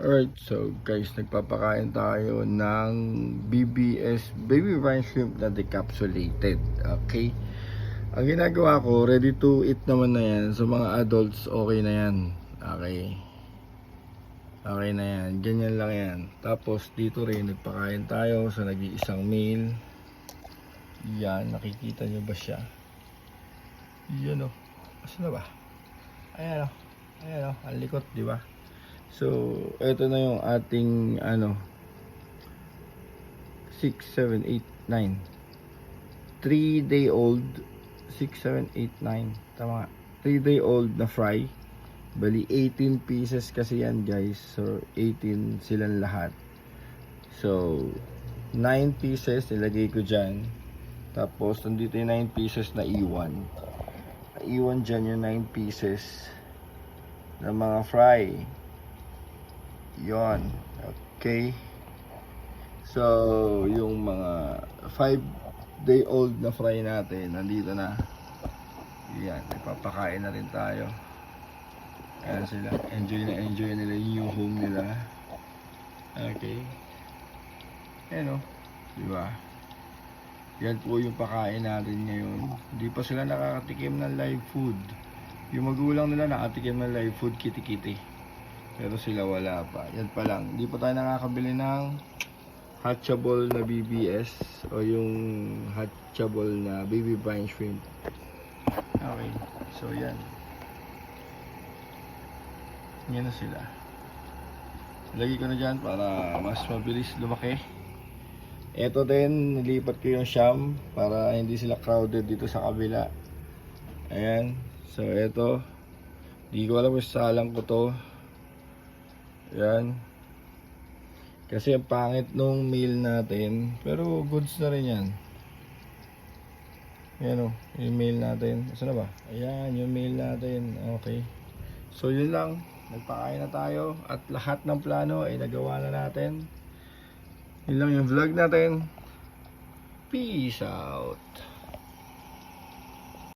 Alright, so guys, nagpapakain tayo ng BBS Baby Brine Shrimp na decapsulated. Okay, ang ginagawa ko, ready to eat naman na yan. So mga adults, okay na yan. Okay, okay na yan, ganyan lang yan. Tapos dito rin, nagpakain tayo sa nag-iisang meal. Yan, nakikita nyo ba siya? Yan o, asan na ba? Ayan o, ayan o, ang likot, di ba? So, ito na yung ating 6, 7, 8, 9 3-day-old 6, 7, 8, 9 tama, 3-day-old na fry. Bali 18 pieces kasi yan guys. So 18 silang lahat. So 9 pieces nilagay ko dyan. Tapos nandito yung 9 pieces na iwan. Iwan dyan yung 9 pieces na mga fry. Yon, okay. So, yung mga 5-day-old na fry natin, nandito na. Yan, ipapakain na rin tayo. Ayan sila, enjoy na enjoy nila yung new home nila. Okay. Ayan o, diba? Yan po yung pakain natin ngayon. Hindi pa sila nakakatikim ng live food. Yung magulang nila nakatikim ng live food, kitty-kitty. Pero sila wala pa. Yan pa lang. Hindi pa tayo nakakabili ng hatchable na BBS o yung hatchable na baby brine shrimp. Okay. So yan. Yan na sila. Lagi ko na dyan para mas mabilis lumaki. Ito din, nilipat ko yung Sham para hindi sila crowded dito sa kabila. Ayan. So ito. Hindi ko alam kung salang ko to. Yan. Kasi ang pangit nung meal natin. Pero goods na rin yan. Yan o. Yung meal natin. Saan na ba? Ayan. Yung meal natin. Okay. So yun lang. Nagpakain na tayo. At lahat ng plano ay nagawa na natin. Yun lang yung vlog natin. Peace out.